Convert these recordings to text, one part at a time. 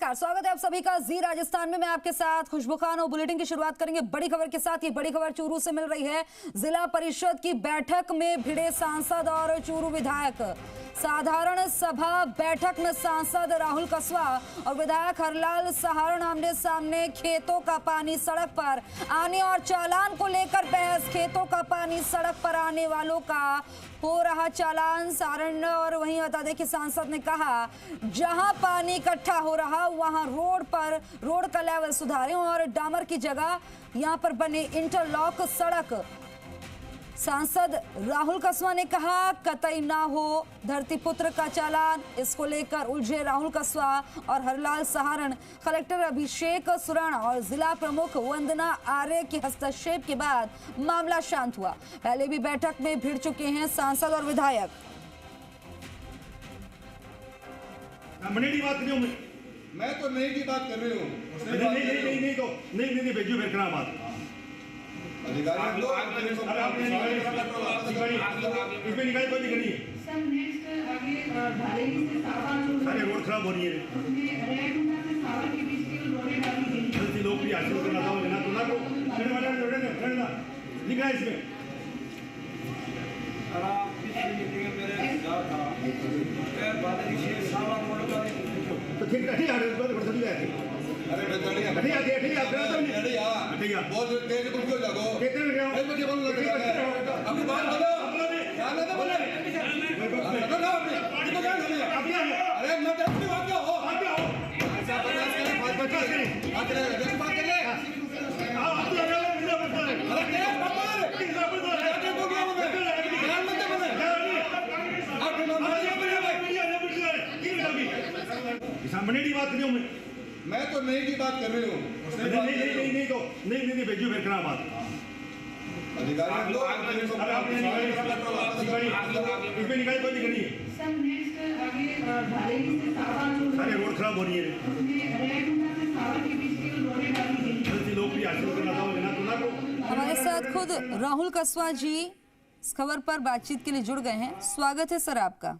नमस्कार, स्वागत है आप सभी का जी राजस्थान में। मैं आपके साथ खुशबू खान और बुलेटिन की शुरुआत करेंगे बड़ी खबर के साथ। ये बड़ी खबर चूरू से मिल रही है। जिला परिषद की बैठक में भिड़े सांसद और चूरू विधायक। साधारण सभा बैठक में सांसद राहुल कसवा और विधायक हरलाल सहारण आमने सामने। खेतों का पानी सड़क पर आने और चालान को लेकर बहस। खेतों का पानी सड़क पर आने वालों का हो रहा चालान सारण। और वहीं बता दें कि सांसद ने कहा जहां पानी इकट्ठा हो रहा वहां रोड का लेवल सुधारें और डामर की जगह यहां पर बने इंटरलॉक सड़क। सांसद राहुल कसवा ने कहा कतई ना हो धरतीपुत्र का चालान। इसको लेकर उलझे राहुल कसवा और हरलाल सहारण। कलेक्टर अभिषेक सुराणा और जिला प्रमुख वंदना आर्य के हस्तक्षेप के बाद मामला शांत हुआ। पहले भी बैठक में भिड़ चुके हैं सांसद और विधायक। मैं तो नहीं की बात कर रही हूँ। नहीं भेजो फिर करा बात अधिकारी लोग इसमें निकाल कोई नहीं करनी है। सारे रोड खराब हो रही है। जल्दी लोग भी हासिल करना था लेना तो ना को निकाल इसमें तो ठीक है अरे बहुत तेज क्यों जागो अपनी बात बोलो अरे मैं अपनी बात क्या हो सामने की बात करियो मैं तो नहीं की बात कर रही हूँ। नहीं भेजो फिर करा बात अधिकारी लोग इसमें निकाल कोई नहीं करनी है। सारे रोड खराब हो रही है। जल्दी लोग भी हासिल करना था लेना तो ना को। हमारे साथ खुद राहुल कसवा जी इस खबर पर बातचीत के लिए जुड़ गए हैं। स्वागत है सर आपका।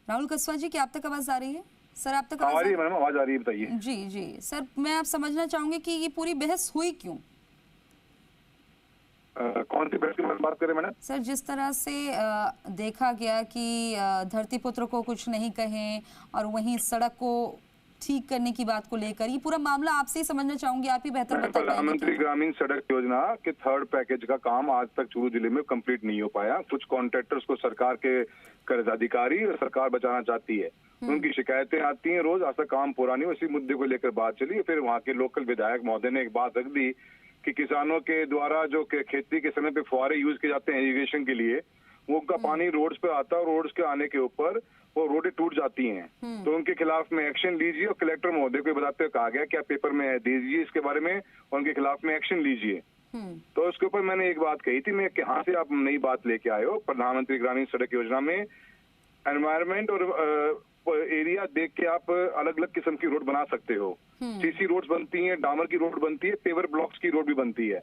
राहुल कसवा जी, क्या आप तक आवाज आ रही है? सर आप तक आवाज आ रही है? मैडम आवाज आ रही है, बताइए। जी जी सर, मैं आप समझना चाहूंगी कि ये पूरी बहस हुई क्यों? कौन सी बहस की बात करें मैडम? सर जिस तरह से देखा गया कि धरतीपुत्र को कुछ नहीं कहें और वहीं सड़क को ठीक करने की बात को लेकर, ये पूरा मामला आपसे ही समझना चाहूंगी, आप ही बेहतर बता पाएंगे। प्रधानमंत्री ग्रामीण सड़क योजना के 3rd पैकेज का काम आज तक चूरू जिले में कंप्लीट नहीं हो पाया। कुछ कॉन्ट्रैक्टर्स को सरकार के कर्ज अधिकारी और सरकार बचाना चाहती है। उनकी शिकायतें आती हैं रोज, आज तक काम पूरा नहीं। उसी मुद्दे को लेकर बात चली। फिर वहाँ के लोकल विधायक महोदय ने एक बात रख दी कि किसानों के द्वारा जो खेती के समय पे फुहारे यूज किए जाते हैं इरिगेशन के लिए, वो उनका पानी रोड्स पे आता है और रोड्स के आने के ऊपर वो रोडें टूट जाती हैं। तो उनके खिलाफ में एक्शन लीजिए। और कलेक्टर महोदय को बताते हुए कहा गया कि आप पेपर में दीजिए इसके बारे में और उनके खिलाफ में एक्शन लीजिए। तो उसके ऊपर मैंने एक बात कही थी, मैं कहाँ से आप नई बात लेके आए हो? प्रधानमंत्री ग्रामीण सड़क योजना में एनवायरमेंट और एरिया देख के आप अलग अलग किस्म की रोड बना सकते हो। सीसी रोड्स बनती हैं, डामर की रोड बनती है, पेवर ब्लॉक्स की रोड भी बनती है,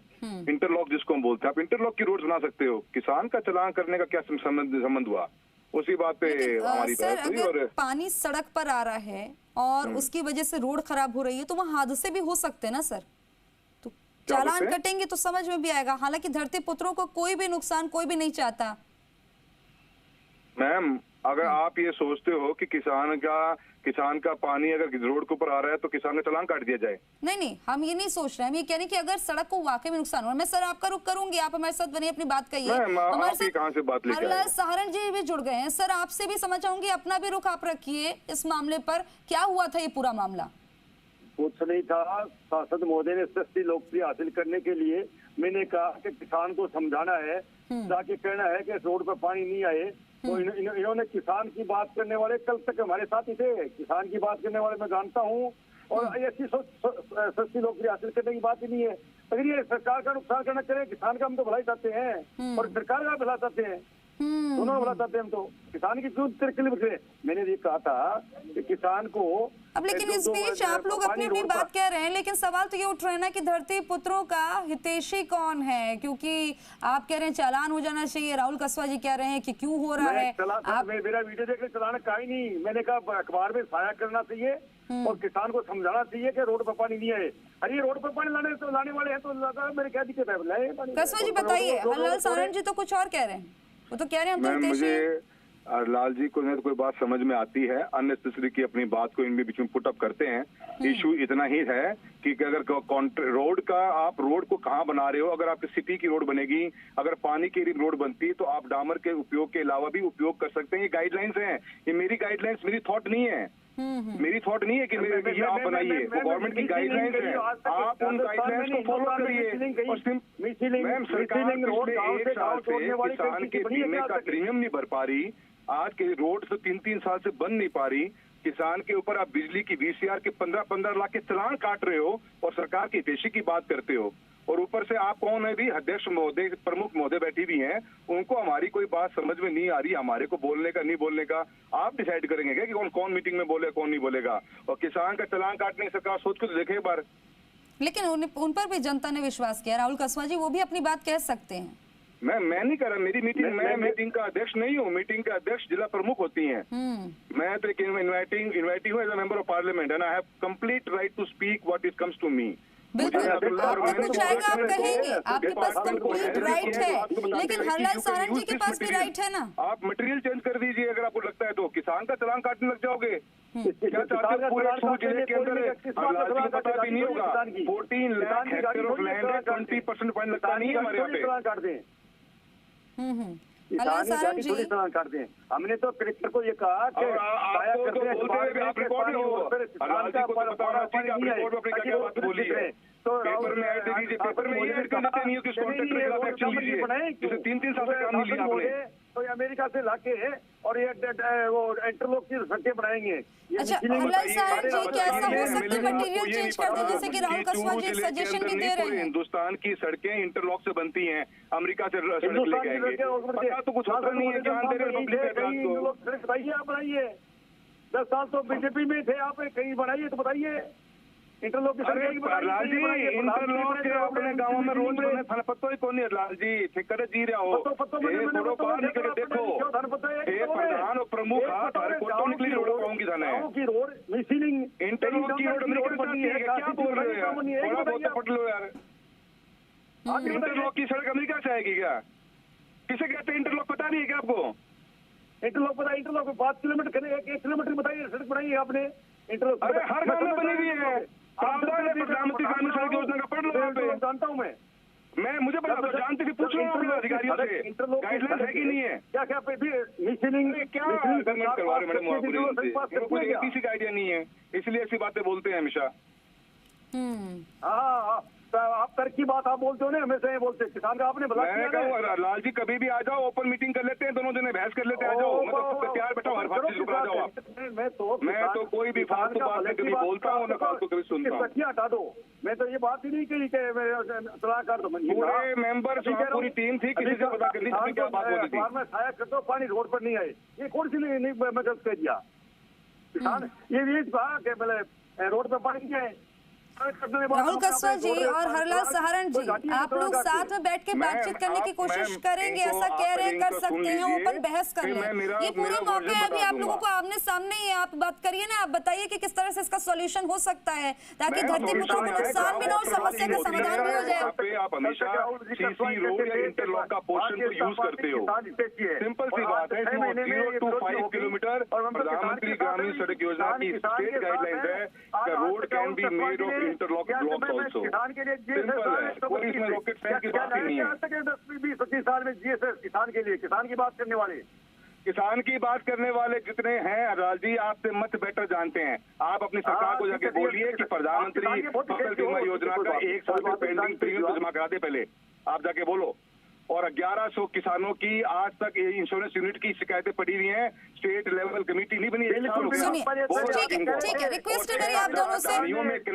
इंटरलॉक जिसको हम बोलते हैं। आप इंटरलॉक की रोड बना सकते हो। किसान का चालान करने का क्या संबंध हुआ? उसी बात पे हमारी बात हुई। और पानी सड़क पर आ रहा है और उसकी वजह से रोड खराब हो रही है, तो वहाँ हादसे भी हो सकते हैं ना सर? तो चालान कटेंगे तो समझ में भी आएगा। हालांकि धरती पुत्रों को कोई भी नुकसान कोई भी नहीं चाहता। मैम अगर आप ये सोचते हो कि किसान का पानी अगर रोड के ऊपर आ रहा है तो किसान का चालान काट दिया जाए, नहीं, हम ये नहीं सोच रहे हैं। हम ये कह रहे हैं कि अगर सड़क को वाकई में नुकसान हो रहा है। मैं सर आपका रुख करूंगी, आप हमारे साथ बने, अपनी बात कहिए। हमारे साथ कहाँ से बात लेकर हरलाल सहारण जी भी जुड़ गए हैं। सर आपसे भी समझ चाहूंगी, अपना भी रुख आप रखिए इस मामले पर। क्या हुआ था ये पूरा मामला? कुछ नहीं था। सांसद महोदय ने सस्ती लोकप्रिय हासिल करने के लिए मैंने कहा कि किसान को समझाना है, ताकि कहना है कि रोड पर पानी नहीं आए। तो इन्होंने किसान की बात करने वाले कल तक हमारे साथ ही थे। किसान की बात करने वाले मैं जानता हूँ, और ऐसी सस्ती लोकप्रिय हासिल करने की बात ही नहीं है। अगर ये सरकार का नुकसान करना चाहे, किसान का हम तो भलाई चाहते हैं और सरकार का भला चाहते हैं। दोनों वाला चाहते हैं हम तो। किसान की क्यों तकलीफ है? मैंने ये कहा था कि किसान को अब लेकिन इस बीच आप लोग अपनी अपनी बात कह रहे हैं, लेकिन सवाल तो ये उठ रहा है ना कि धरती पुत्रों का हितैषी कौन है? क्योंकि आप कह रहे हैं चालान हो जाना चाहिए, राहुल कसवा जी कह रहे हैं कि क्यों हो रहा है। आप मेरा वीडियो देख के चलाना का ही नहीं, मैंने कहा अखबार में साया करना चाहिए और किसान को समझाना चाहिए कि रोड पर पानी नहीं आए। अरे रोड पर पानी लाने वाले हैं तो मेरे क्या दिक्कत है? कसवा जी बताइए। हरलाल सारंग जी तो कुछ और कह रहे हैं, वो तो कह रहे हैं हम तो हितैषी। लाल जी को कोई बात समझ में आती है, अननेसेसरी की अपनी बात को इनके बीच में पुट अप करते हैं। इशू इतना ही है कि अगर रोड का आप रोड को कहाँ बना रहे हो, अगर आपकी सिटी की रोड बनेगी, अगर पानी की रोड बनती तो आप डामर के उपयोग के अलावा भी उपयोग कर सकते हैं। ये गाइडलाइंस हैं, ये मेरी गाइडलाइंस, मेरी थॉट नहीं है। मेरी थॉट नहीं है कि मेरे आप बनाइए, वो गवर्नमेंट की गाइडलाइंस है। आप उन गाइडलाइंस को फॉलो करिए। और मैम सरकार पिछले एक साल से किसान के बीमे का प्रीमियम नहीं भर पा रही, आज के रोड से 3-3 साल से बन नहीं पा रही। किसान के ऊपर आप बिजली की VCR के 15-15 लाख के चालान काट रहे हो और सरकार की हितैषी की बात करते हो। और ऊपर से आप कौन है भी, अध्यक्ष महोदय, प्रमुख महोदय बैठी हुई हैं, उनको हमारी कोई बात समझ में नहीं आ रही। हमारे को बोलने का नहीं बोलने का आप डिसाइड करेंगे क्या कि कौन मीटिंग में बोले कौन नहीं बोलेगा? और किसान का चालान काटने की सरकार सोच कर देखे एक बार। लेकिन उन पर भी जनता ने विश्वास किया। राहुल कसवा जी वो भी अपनी बात कह सकते हैं। मैं नहीं कर रहा, मेरी मीटिंग, मैं मीटिंग का अध्यक्ष नहीं हूँ। मीटिंग के अध्यक्ष जिला प्रमुख होती हैं। मैं तो एक इन्वाइटी हूँ as a member of parliament and I have complete right to speak what it comes to me. बिल्कुल आपको कुछ आएगा आप कहेंगे, आपके पास कंप्लीट राइट है, लेकिन हरलाल सारंग जी के पास भी राइट है ना। आप मटेरियल चेंज कर दीजिए अगर आपको लगता है तो। किसान का चालान काटने लग जाओगे? क्या चाहते हो? पूरे सूरज जिले के अंदर पता भी नहीं होगा 14 लाख हेक्टेयर ऑफ लैंड है, 20% फाइन लगता नहीं है हमारे यहाँ पे। सारंग जी काटते हैं। हमने तो कलेक्टर को ये कहा कि पेपर में ऐड दे दीजिए, पेपर में ये ऐड कर देते नहीं हो कि कॉन्ट्रैक्टर के खिलाफ एक्शन लीजिए, जिसे 3-3 साल से काम नहीं लिया आपने। तो ये अमेरिका से लाके है और ये वो इंटरलॉक की सड़कें बनाएंगे। अच्छा हरलाल सारंग जी क्या ऐसा हो सकता है मटेरियल चेंज कर दे, जैसे कि राहुल कसवा जी सजेशन भी दे रहे हैं? हिंदुस्तान की सड़कें इंटरलॉक से बनती हैं, अमेरिका से सड़क लेके आएंगे। पता तो कुछ होता नहीं है, ज्ञान दे रहे पब्लिक को। बताइए आप बनाइए, 10 साल तो बीजेपी में थे आप, कहीं बनाइए तो बताइए। इंटरलॉक लाल जी, इंटरलॉक के अपने गाँव में रोज बने पत्तो ही कौन है लाल जी, ठेकर जी रहा हो बाहर निकल के देखो प्रधान और प्रमुख फोटो निकली रोड पाऊंगी थाने की रोड मिसिलिंग इंटरलॉक की रोड अमेरिका क्या बोल रहे हैं? थोड़ा बहुत पढ़ लो यार। इंटरलॉक की सड़क अमेरिका से आएगी क्या? किसे कहते हैं इंटरलॉक? पता नहीं है क्या आपको? इंटरलॉक पता, इंटरलॉक 5 किलोमीटर 1 किलोमीटर बताइए सड़क बनाई है आपने इंटरलॉक? अरे हर गाँव में बनी हुई है, प्रधानमंत्री ग्रामीण सड़क योजना का पढ़ लो यहाँ पे। जानता हूँ मैं मुझे पता तो जानते थे, पूछ लो अपने अधिकारियों से गाइडलाइंस है कि नहीं है। क्या क्या मिसिलिंग क्या गवर्नमेंट करवा रहे मैडम कोई किसी का आइडिया नहीं है, इसलिए ऐसी बातें बोलते हैं हमेशा। हाँ आप तर की बात आप बोलते हो ना, हमेशा ये बोलते किसान का आपने बताया। लाल जी कभी भी आ जाओ, ओपन मीटिंग कर लेते हैं, दोनों जने बहस कर लेते हैं, आ जाओ। मैं तो तैयार बैठा हूँ, हर बात चीज आ जाओ आप। मैं तो कोई भी फालतू बात कभी बोलता हूँ ना फालतू कभी सुनता हूँ। हटा दो, मैं तो ये बात ही नहीं कही कि सलाहकार तो पूरे मेंबर पूरी टीम थी, किसी से पता करनी थी क्या बात बोली थी। में छाया कर दो, पानी रोड पर नहीं आए, ये कौन सी नहीं मदद कर दिया किसान? ये कहा कि पहले रोड पर पानी नहीं आए। राहुल कसवा जी और हरलाल सारंग जी आप लोग साथ में बैठ के बातचीत करने की कोशिश करेंगे, ऐसा कह रहे हैं, कर सकते हैं, ओपन बहस कर लें। ये पूरे मौके है अभी आप लोगों को आमने सामने ही, आप बात करिए ना, आप बताइए कि किस तरह से इसका सॉल्यूशन हो सकता है ताकि धरती पुत्रों को नुकसान भी ना हो, समस्या का समाधान भी हो जाए। आप हमेशा सीसी रोड या इंटरलॉक का पोर्शन को यूज करते हो, सिंपल सी बात है। 0 to 5 किलोमीटर प्रधानमंत्री ग्रामीण सड़क योजना की स्टेट गाइडलाइंस है, road can be made of interlock blocks also. Simple है, कोई इसमें रॉकेट साइंस की बात ही नहीं है। 10-20-25 साल में जीएसएस किसान के लिए, किसान की बात करने वाले, किसान की बात करने वाले जितने हैं लाल जी, आपसे मत बेटर जानते हैं। आप अपनी सरकार को जाके बोलिए कि प्रधानमंत्री फसल बीमा योजना का 1 साल का पेंडिंग प्रीमियम जमा करा दे, पहले आप जाके बोलो। और 1100 किसानों की आज तक इंश्योरेंस यूनिट की शिकायतें पड़ी हुई हैं। स्टेट लेवल कमेटी नहीं बनी। ठीक है, रिक्वेस्ट है मेरी आप दोनों से,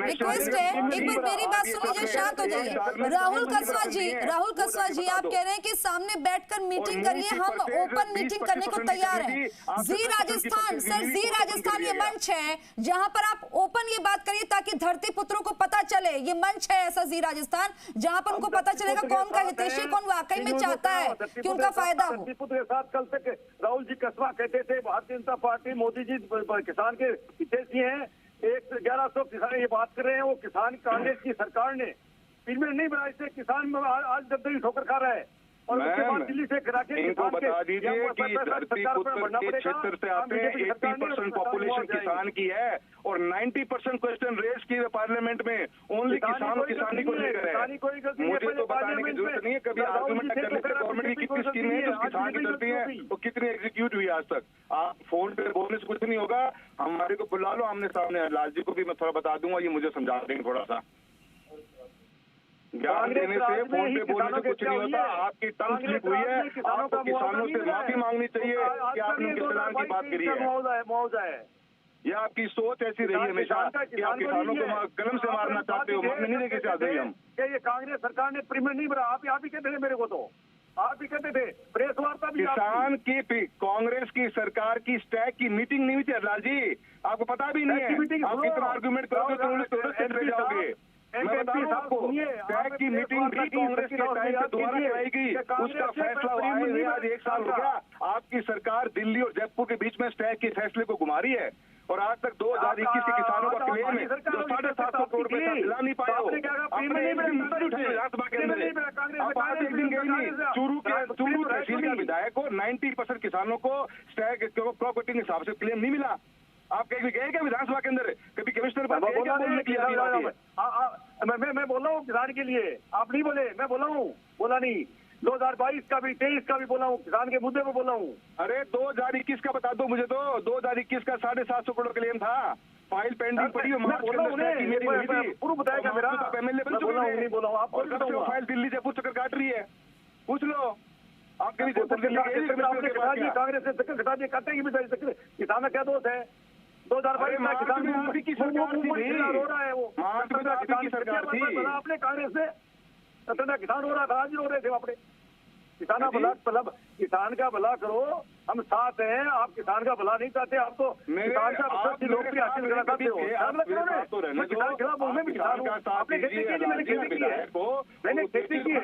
रिक्वेस्ट है, एक बार मेरी बात सुन लीजिए, शांत हो जाइए। राहुल कसवा जी आप कह रहे हैं कि सामने बैठकर मीटिंग करिए, हम ओपन मीटिंग करने को तैयार हैं। जी राजस्थान, सर जी राजस्थान ये मंच है जहां पर आप ओपन ये बात करिए ताकि धरती पुत्रों को पता चले। ये मंच है ऐसा जी राजस्थान जहां पर उनको पता चलेगा कौन का हितैषी, कौन वाकई में चाहता है कि उनका फायदा हो। धरतीपुत्र के साथ कल तक राहुल जी कसवा कहते थे भारतीय जनता पार्टी मोदी जी किसान के हितैषी हैं। 1100 किसान ये बात कर रहे हैं, वो किसान कांग्रेस की सरकार ने प्रीमियम नहीं बनाया, इससे किसान आज दबदबी ठोकर खा रहा है। और उसके बाद दिल्ली से करा के इनको बता दीजिए कि धरती पुत्र के क्षेत्र से आते हैं 80% पॉपुलेशन किसान की है और 90% क्वेश्चन रेज की पार्लियामेंट में ओनली किसानी को लेकर है। मुझे तो बताने की जरूरत नहीं है, कभी आर्गुमेंट करने से गवर्नमेंट की कितनी स्कीमें हैं जो किसान की चलती हैं वो कितनी एग्जीक्यूट हुई आज तक। आप फोन पे बोलने से कुछ नहीं होगा, हमारे को बुला लो आमने सामने। लाल जी को भी मैं थोड़ा बता दूंगा, ये मुझे समझा देंगे थोड़ा सा। ज्ञान देने से फोन पे बोलने से कुछ नहीं होता। आपकी टंग स्लिप हुई है, आपको किसानों से माफी मांगनी चाहिए कि आपने किसान की बात करी है। यह आपकी सोच ऐसी रही है हमेशा कि आप किसानों को कलम से मारना चाहते हो, मारने नहीं देंगे चाहते हम। ये कांग्रेस सरकार ने प्रीमियम नहीं बढ़ा, आप ही कहते थे मेरे को, तो आप ही कहते थे प्रेस वार्ता भी। किसान की कांग्रेस की सरकार की स्टैक की मीटिंग नहीं हुई थी लाल जी, आपको पता भी नहीं है। आप कितना आर्गूमेंट करोगे तो जाओगे। मैं बता रहा हूँ आपको, स्टैक की मीटिंग भी कांग्रेस के टाइम से दोबारा कराएगी, उसका फैसला हुआ है। आज 1 साल हो गया, आपकी सरकार दिल्ली और जयपुर के बीच में स्टैक के फैसले को घुमा रही है और आज तक 2021 के किसानों का क्लेम है जो 750 करोड़ रुपए दिला नहीं पाए हो। आप एक दिन गए नहीं, चूरू तहसील का विधायक को 90% किसानों को स्टैक प्रॉपर्टी के हिसाब से क्लेम नहीं मिला। आप कहीं गए क्या विधानसभा के अंदर? कभी कमिश्नर बोलने के लिए मैं बोल रहा हूँ किसान के लिए, आप नहीं बोले, मैं बोला हूँ, बोला नहीं। 2022 का भी 23 का भी बोला हूँ, किसान के मुद्दे पे बोला हूँ। अरे 2021 का बता दो मुझे, तो 2021 का 750 करोड़ क्लेम था, फाइल पेंडिंग पड़ी है। मार्च के अंदर पूर्व बताएगा मेरा, एमएलए बन चुके हैं, नहीं बोला हूँ आपको, फाइल दिल्ली जयपुर चक्कर काट रही है, पूछ लो। आप कभी कांग्रेस ने चक्कर कटा दिए, काटेगी भी किसान का क्या दोष है? 2022 में किसान की सरकार रो रहा है, वो की सरकार थी आपने कांग्रेस से किसान रो रहा था, आज रो रहे थे अपने किसान का भला, मतलब किसान का भला करो, हम साथ हैं। आप किसान का भला नहीं चाहते, आप तो किसान का लोकप्रिय हासिल करना चाहते हो। किसान के खिलाफ मैं भी किसान हूँ, आपने खेती की, मैंने खेती की है, मैंने खेती की है।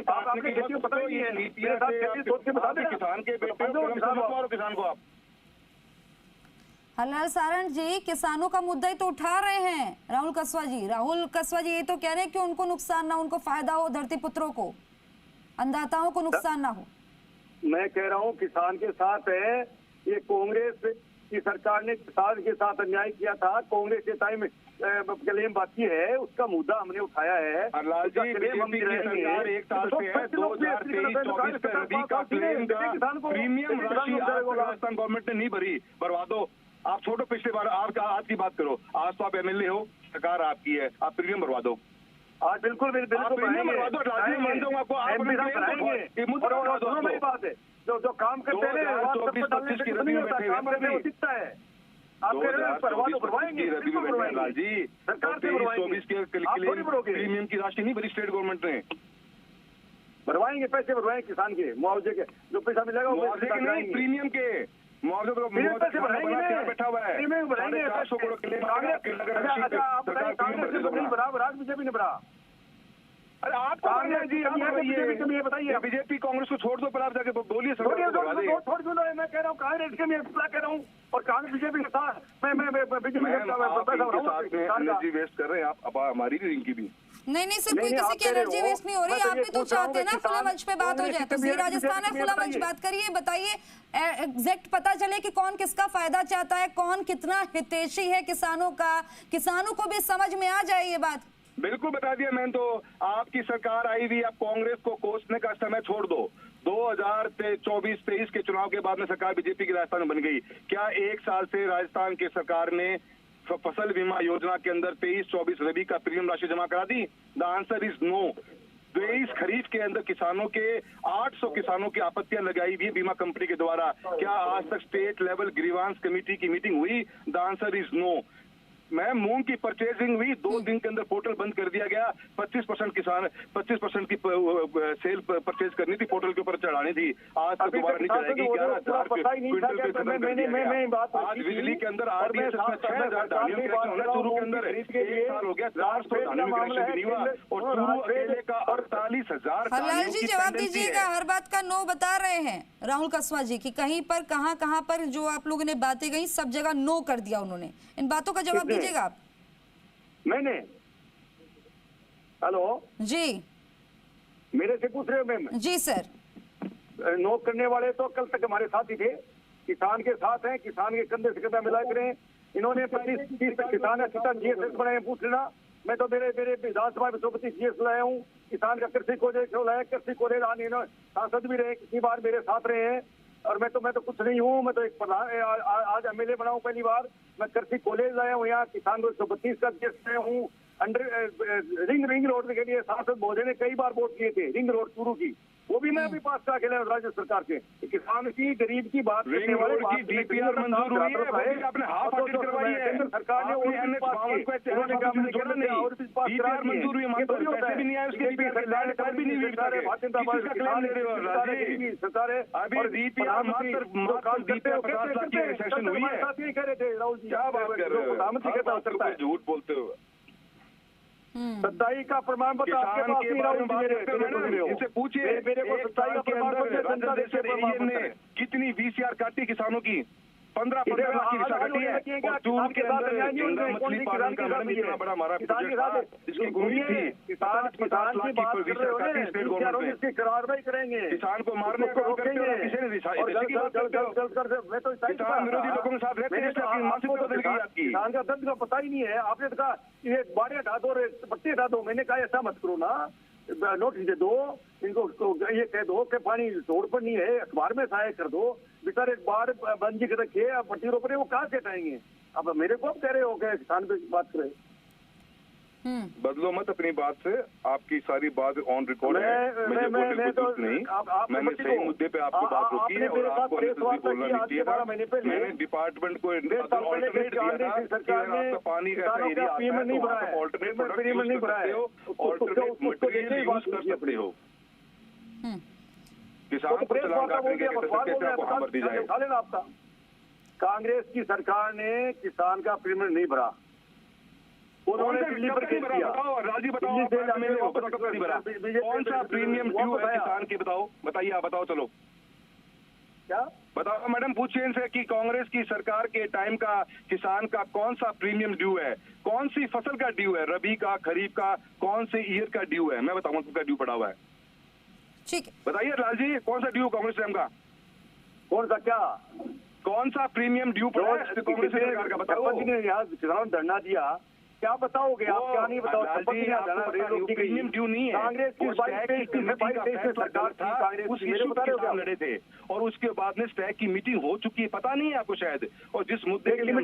आपने खेती को पता ही है, मेरे साथ खेती सोच के बता दें किसान के किसान को आप। हलाल सारण जी किसानों का मुद्दा ही तो उठा रहे हैं राहुल कसवा जी ये तो कह रहे हैं कि उनको नुकसान ना, उनको फायदा हो, धरती पुत्रों को, अन्नदाताओं को नुकसान ना हो। मैं कह रहा हूँ किसान के साथ है। ये कांग्रेस की सरकार ने किसान के साथ अन्याय किया था, कांग्रेस के टाइम क्लेम बाकी है, उसका मुद्दा हमने उठाया है। लाल जी बीजेपी की सरकार 1 साल से है, 2023-24 का रबी का क्लेम का प्रीमियम राशि राजस्थान गवर्नमेंट ने नहीं भरी, भरवा दो। आप छोड़ो पिछले बार, आज की बात करो। आज तो आप एमएलए हो, सरकार आपकी है, आप प्रीमियम भरवा दो। आज बिल्कुल बात है, जो काम करते हैं सरकार 2024 के प्रीमियम की राशि नहीं भरी स्टेट गवर्नमेंट ने। भरवाएंगे, पैसे भरवाएंगे किसान के, मुआवजे के, जो पैसा मिलेगा मुआवजे के नहीं, प्रीमियम के मुआवजे को बैठा हुआ है। बीजेपी ने बढ़ा। अरे आप बीजेपी कांग्रेस को छोड़ दो, पर आप जाके बोलिए छोड़ क्यों दो? मैं कह रहा हूँ कांग्रेस के मैं कह रहा हूँ, और कांग्रेस बीजेपी के साथ मैं एनर्जी वेस्ट कर रहे हैं आप। अब हमारी भी इनकी भी नहीं सर, कोई किसी की एनर्जी वेस्ट नहीं हो रही। आप भी तो चाहते हैं ना खुला मंच पे बात हो जाए, तो जी राजस्थान है, खुला मंच बात करिए, बताइए एग्जैक्ट पता चले कि कौन किसका फायदा चाहता है, कौन कितना हितैषी है किसानों का, किसानों को भी समझ में आ जाए ये बात। बिल्कुल बता दिया मैंने तो। आपकी सरकार आई हुई, आप कांग्रेस को कोसने का समय छोड़ दो। 2024-23 के चुनाव के बाद में सरकार बीजेपी की राजस्थान में बन गई। क्या 1 साल से राजस्थान की सरकार ने फसल बीमा योजना के अंदर 23-24 रबी का प्रीमियम राशि जमा करा दी? The answer is no. 23 खरीफ के अंदर किसानों के 800 किसानों की आपत्तियां लगाई हुई है बीमा कंपनी के द्वारा। क्या आज तक स्टेट लेवल ग्रीवांस कमेटी की मीटिंग हुई? The answer is no. मैं मूंग की परचेजिंग हुई, 2 दिन के अंदर पोर्टल बंद कर दिया गया। 25% किसान 25% की सेल परचेज करनी थी, पोर्टल के ऊपर चढ़ानी थी। आज तक दोबारा नहीं चढ़ाएगी। 11,000 क्विंटल आज बिजली के अंदर RDSS में 6,000 धानियों का कलेक्शन होना चूरू के अंदर 1 साल हो गया, 400 धानियों का कलेक्शन भी नहीं हुआ और चूरू अकेले का 48,000। हरलाल जी जवाब दीजिएगा, हर बात का नो बता रहे हैं राहुल कसवा जी की कहीं पर कहां पर जो आप लोगों ने बातें कही सब जगह नो कर दिया उन्होंने। इन बातों का जवाब दीजिएगा आप। मैंने हेलो जी मेरे से पूछ रहे हो मैम? जी सर। नो करने वाले तो कल तक हमारे साथ ही थे, किसान के साथ हैं, किसान के कंधे से कंधा मिला कर इन्होंने 25-30 किसान GSS बनाए, पूछ लेना। मैं तो मेरे विधानसभा में 125 GS लाया हूँ। किसान का कृषि कॉलेज लाया, कृषि कॉलेज आने सांसद भी रहे, कितनी बार मेरे साथ रहे हैं। और मैं तो कुछ नहीं हूँ, मैं तो एक प्रधान आज MLA बना हूँ पहली बार। मैं कृषि कॉलेज लाया हूँ, यहाँ किसान को 132 का GS लाया हूँ। अंडर रिंग रोड के लिए सांसद महोदय ने कई बार वोट किए थे, रिंग रोड चूरू की, वो भी मैं अभी पास करा के लाया राज्य सरकार के। किसान की गरीब की बात करने वाले DPR मंजूर हुई है, वो भी आपने हाफ ऑडिट करवाई है केंद्र सरकार ने। DPR मंजूर हुई, पैसे भी नहीं आए उसके, लैंड कार्ड भी नहीं हुई। अभी DPR मात्र 50 लाख की सेक्शन हुई है। कह रहे थे राहुल जी, क्या बात कर रहे हो? प्रधानमंत्री कहता सकता है झूठ बोलते हो। सच्चाई का प्रमाण पत्र आपके पास नहीं राहुल, इनसे पूछिए मेरे को सच्चाई का प्रमाण पत्र ने कितनी VCR काटी किसानों की, 15-15 लाख की VCR काटी है। और चूरू के अंदर गंगा मछली पालन का मैडम इतना बड़ा हमारा प्रोजेक्ट था, जिसकी गुणी थी 50-50 लाख की VCR काटी स्टेट गवर्नमेंट ने। कार्रवाई करेंगे, किसान को मारने का रोकेंगे, किसी ने किसान विरोधी लोगों के साथ रहते हैं, मानसिकता बदल गई आपकी। किसान का दर्द का पता ही नहीं है। आपने तो कहा ये बाड़े हटा दो, पट्टी हटा दो, मैंने कहा ऐसा मत करो ना, नोटिस दे दो इनको, ये कह दो कि पानी रोड पर नहीं है, अखबार में सहायक कर दो। बेचारे बाढ़ बंजी के रखिए, अब पट्टी रोक रहे, वो कहाँ से हटाएंगे? अब मेरे को अब कह रहे हो कि किसान पे बात करें। बदलो मत अपनी बात से, आपकी सारी बात ऑन रिकॉर्ड है। मुझे बोलने को कुछ नहीं, मैंने सही मुद्दे पे आपको बात रोकी है और आपको अननेसेसरी बोलना नहीं चाहिए था। मैंने डिपार्टमेंट को ऑल्टरनेट दिया था कि आपका पानी का एरिया आता है तो वहाँ पर ऑल्टरनेट प्रोडक्ट यूज कर सकते हो, ऑल्टरनेट मटेरियल यूज कर सकते हो। किसान को चलान काटने के कैसे आपको वहाँ पर दी जाए? आपका कांग्रेस की सरकार ने किसान का प्रीमियम नहीं भरा, उन्होंने दिल्ली पर केस किया। राजी बताओ, कौन सा प्रीमियम ड्यू है किसान की? बताइए आप बताओ। चलो क्या बताओ मैडम, पूछिए इनसे कि कांग्रेस की सरकार के टाइम का किसान का कौन सा प्रीमियम ड्यू है, कौन सी फसल का ड्यू है, रबी का, खरीफ का, कौन से ईयर का ड्यू है? मैं बताऊंगा किसका ड्यू पड़ा हुआ है। ठीक बताइए लाल जी, कौन सा ड्यू कांग्रेस टाइम का? कौन सा क्या कौन सा प्रीमियम ड्यू पड़ा है कांग्रेस सरकार का? बताओ। किसानों ने धरना दिया, क्या बताओगे आप? क्या नहीं बताओ? प्रीमियम ड्यू नहीं है, कांग्रेस की सरकार था, उस इशू पर किसान लड़े थे और उसके बाद में स्टैक की मीटिंग हो चुकी है, पता नहीं है आपको शायद। और जिस मुद्दे के लिए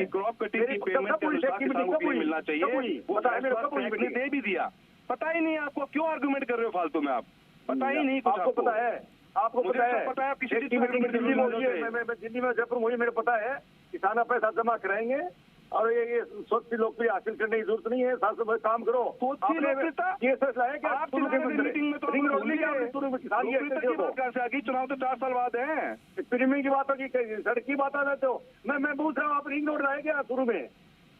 क्रॉप कटिंग की पेमेंट किसानों को मिलना चाहिए वो स्टैक ने दे भी दिया। पता ही नहीं आपको, क्यों आर्गुमेंट कर रहे हो फालतू में? आप पता ही नहीं कुछ। आपको पता है, आपको पता है, पता है किसी दिल्ली में जयपुर मुझे मेरे पता है, किसान पैसा जमा कराएंगे और ये स्वच्छ लोकप्रिय हासिल करने की जरूरत नहीं है। साथ में काम करो। चुनाव तो 4 साल बाद है, प्रीमियम की बात होगी, सड़क की बात आ जाते हो। मैं पूछ रहा हूँ, आप रिंग रोड लाए क्या शुरू में?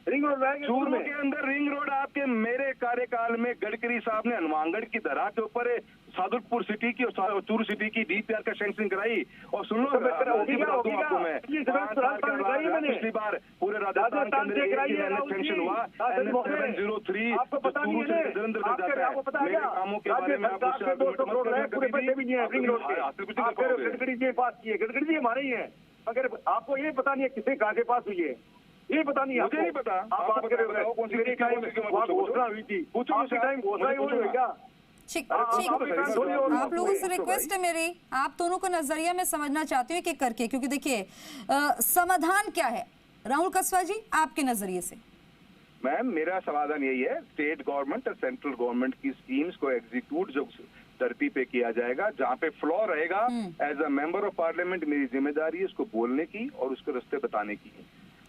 रिंग रोड लाएंगे चूरू के अंदर रिंग रोड आपके मेरे कार्यकाल में गडकरी साहब ने हनुमानगढ़ की दरा के ऊपर सादुलपुर सिटी की और चूरू सिटी की DPR का सैंक्शन कराई। और सुन लो आपको मैं, पिछली बार पूरे राजस्थान के अंदर सैंक्शन हुआ 703 आपको पता नहीं है, मेरे कामों के बारे में गडकरी जी पास किए, गडकरी जी हमारे ही है, मगर आपको ये पता नहीं है किसे कहाँ से पास हुई है, ये पता नहीं। मुझे नहीं पता, आप बात कर रहे हो मेरे टाइम घोषणा हुई थी, आपके टाइम घोषणा हुई है क्या? ठीक आप लोगों से रिक्वेस्ट है मेरी, आप दोनों को नजरिया में समझना चाहती हूँ एक एक करके, क्योंकि देखिए समाधान क्या है राहुल कसवा जी आपके नजरिए से? मैम मेरा समाधान यही है, स्टेट गवर्नमेंट और सेंट्रल गवर्नमेंट की स्कीम्स को एग्जीक्यूट जो धरती पे किया जाएगा, जहाँ पे फ्लॉ रहेगा, as a member of parliament मेरी जिम्मेदारी है उसको बोलने की और उसके रास्ते बताने की।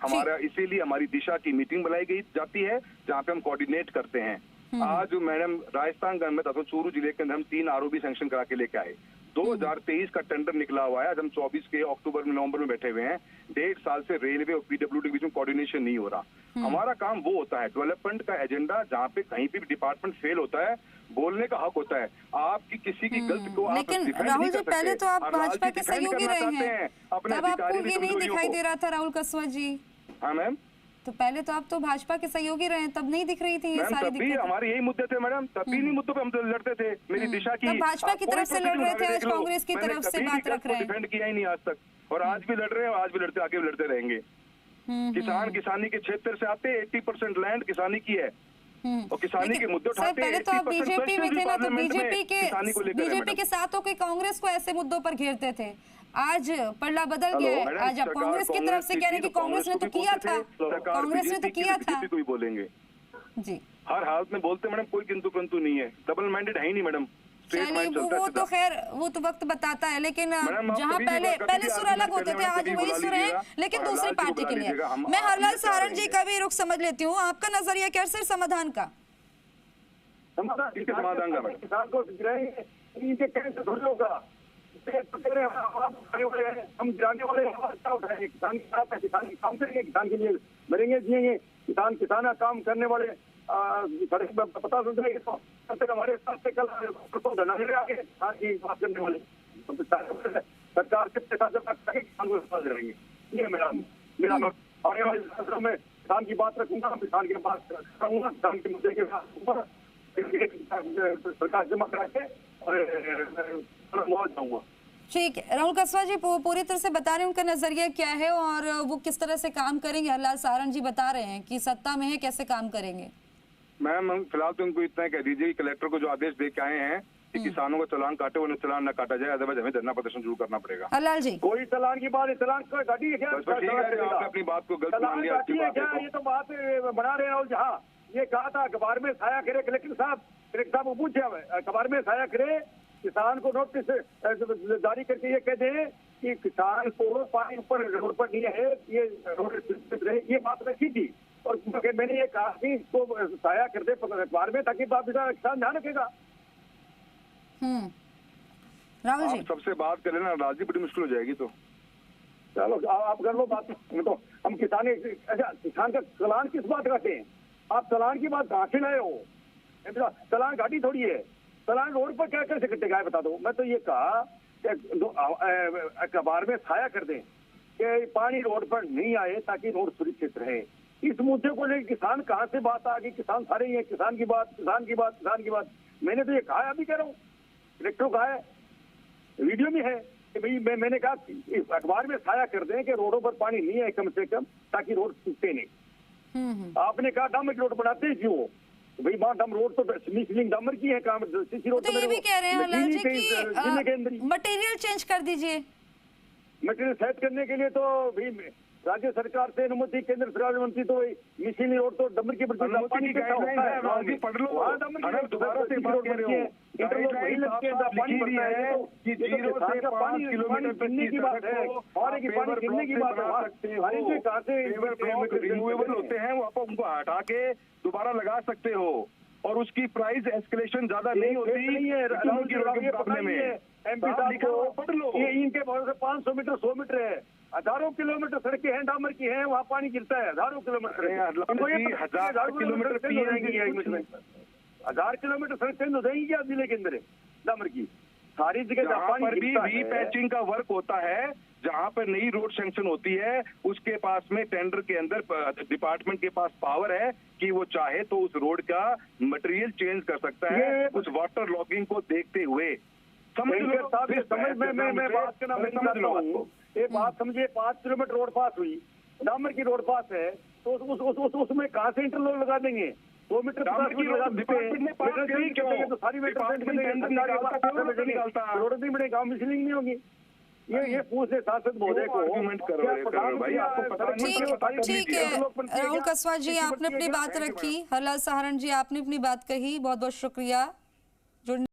हमारा इसीलिए हमारी दिशा की मीटिंग बुलाई गई जाती है, जहाँ पे हम कोऑर्डिनेट करते हैं। आज मैडम राजस्थान का मैं बताऊँ, चूरू जिले के अंदर हम 3 ROB सैंक्शन करा के लेके आए। 2023 का टेंडर निकला हुआ है, आज हम 24 के अक्टूबर में नवंबर में बैठे हुए हैं। 1.5 साल से रेलवे और PWD के बीच में कोऑर्डिनेशन नहीं हो रहा। हमारा काम वो होता है, डेवलपमेंट का एजेंडा, जहाँ पे कहीं भी डिपार्टमेंट फेल होता है, बोलने का हक होता है। आपकी किसी की गलती को आप लेकिन डिफेंड राहुल नहीं जी कर पहले सकते। तो आप और भाजपा के डिफेंड सहयोगी करना रहे चाहते हैं, अपने तब आपको अधिकारी ये नहीं कमजोरियों दिखाई को। दे रहा था राहुल कसवा जी। हाँ मैम, तो पहले तो आप तो भाजपा के सहयोगी रहे हैं, तब नहीं दिख रही थी ये मैम सारी तब भी दिक्कतें। हमारे यही मुद्दे थे मैडम, तब भी नहीं मुद्दों पे हम तो लड़ते थे। मेरी दिशा की तब भाजपा की आप तरफ से कोई लड़ रहे थे, देख आज लो। कांग्रेस की मैंने तरफ से कभी बात भी रख रहे हैं। डिफेंड किया ही नहीं आज तक, और आज भी लड़ रहे हैं, आज भी लड़ते, आगे भी लड़ते रहेंगे। किसान किसानी के क्षेत्र से आते, 80% लैंड किसानी की है और किसानी के मुद्दे सर उठाते। पहले तो आप 80% बीजेपी में थे ना, तो पार्लियामेंट में बीजेपी किसानी को लेकर है के मैडम। साथ होकर कांग्रेस को ऐसे मुद्दों पर घेरते थे। आज पल्ला बदल गया है, मैडम, आज आप सरकार कांग्रेस की तरफ से कह रहे हैं कि कांग्रेस ने तो किया था, कांग्रेस ने तो किया था। को भी बोलेंगे जी हर हालत में बोलते मैडम, कोई किंतु परंतु नहीं है, डबल माइंडेड है ही नहीं मैडम। चलिए वो तो खैर वो तो वक्त बताता है, लेकिन जहाँ पहले सुर अलग होते थे, आज वही सुर है, लेकिन दूसरी पार्टी के लिए। मैं हरलाल सारण जी का भी रुख समझ लेती हूँ, आपका नजरिया क्या सिर्फ समाधान का? समाधान का मैडम, किसान को इनके कहने से थोड़ी होगा। हम गिराने वाले क्या उठाएंगे? किसान के साथ है, किसान की काम करेंगे, किसान के लिए मरेंगे जिएंगे। किसान का काम करने वाले पता सुन रहे तो हमारे साथ से कल धरना ले आगे किसान की बात करने वाले सरकार कितने साथ किसान को समझ रहेंगे। ये मेरा आने वाले फैसलों में किसान की बात रखूंगा, किसान की बात करूंगा, किसान के मुद्दे के बात सरकार जमा करा के और मौज जाऊंगा। ठीक है, राहुल कसवा जी पूरी तरह से बता रहे हैं उनका नजरिया क्या है और वो किस तरह से काम करेंगे। हरलाल सारण जी बता रहे हैं कि सत्ता में है, कैसे काम करेंगे। मैम हम फिलहाल तो उनको इतना कह दीजिए कि कलेक्टर को जो आदेश दे के आए हैं कि किसानों को चालान काटे, उन्हें चालान न काटा जाए, अदरवाइज हमें धरना प्रदर्शन शुरू करना पड़ेगा। हरलाल जी कोई चालान की बात है, चालान कोई गाड़ी है क्या? आपने अपनी बात को गलत मान लिया। अच्छी बात है, ये तो बात बना रहे हैं। और जहाँ ये कहा था अखबार में छाया करे, कलेक्टर साहब को पूछे अखबार में छाया करे, किसान को नोटिस जारी करके ये कह दे कि किसान को पानी ऊपर रोड पर नहीं है, ये रोड रहे, ये बात रखी थी। और मैंने ये कहा कि इसको छाया कर दे अखबार में, ताकि किसान ध्यान रखेगा। राहुल जी सबसे बात करें ना, राजी बड़ी मुश्किल हो जाएगी। तो चलो आप कर लो बात। तो हम किसान का चालान किस बात करते हैं? आप चालान की बात कहाँ से लाए हो? चालान घाटी थोड़ी है, चालान रोड पर क्या कैसे कटेगा बता दो। मैं तो ये कहा कि अखबार में छाया कर दें कि पानी रोड पर नहीं आए ताकि रोड सुरक्षित रहे। इस मुद्दे को लेकर किसान कहाँ से बात आ गई? किसान सारे ही है, किसान की बात, किसान की बात, किसान की बात। मैंने तो ये कहा, अभी कह रहा हूँ, कलेक्टर कहा है, वीडियो में है कि भाई मैंने कहा अखबार में छाया कर दें कि रोडों पर पानी नहीं है कम से कम, ताकि रोड टूटे नहीं। आपने कहा डामर रोड बनाते ही क्यों? भाई वहाँ डम रोड तो मिसलिंग डामर की है, काम सीसी रोड तो ये भी कह रहे हैं हरलाल जी कि कि मटेरियल चेंज कर दीजिए। मटेरियल सेट करने के लिए तो भाई राज्य सरकार से अनुमति, केंद्र सरकार से अनुमति, तो मिसली रोड तो डमर की पानी पढ़ लो। दोबारा से बात कर रहे हो, पानी पड़ता है कि 0 से 5 किलोमीटर गिरने की बात है, और एक पानी गिरने की बात है। रिन्यूएबल होते हैं, वो आप उनको हटा के दोबारा लगा सकते हो, और उसकी प्राइस एस्केलेशन ज्यादा नहीं होती है मुकाबले में। MP साहब को पढ़ लो, ये इनके बहुत से 500 मीटर 100 मीटर है, हजारों किलोमीटर सड़कें हैं, डामर की हैं, वहाँ पानी गिरता है हजारों किलोमीटर। 1000 किलोमीटर 1000 किलोमीटर सड़क चेंज हो जाएंगी क्या जिले के अंदर डामर की? सारी जगह जहाँ पर भी रीपैचिंग का वर्क होता है, जहाँ पर नई रोड सैंक्शन होती है, उसके पास में टेंडर के अंदर डिपार्टमेंट के पास पावर है कि वो चाहे तो उस रोड का मटेरियल चेंज कर सकता है, उस वाटर लॉगिंग को देखते हुए। समझ मैं बात करना समझ लो, ये बात समझिए, 5 किलोमीटर रोड पास हुई, डामर की रोड पास है, तो उसमें कहाँ से इंटरलॉक लगा देंगे? 2 मीटर लगा देते हैं, तो सारी रोड नहीं बनेगा, मिसलिंग नहीं होगी। ये पूछे सांसद महोदय को आर्गुमेंट कर रहे हैं भाई, आपको पता नहीं। ठीक है राहुल कसवा जी, आपने अपनी बात रखी। हरलाल सहारण जी, आपने अपनी बात कही। बहुत बहुत शुक्रिया।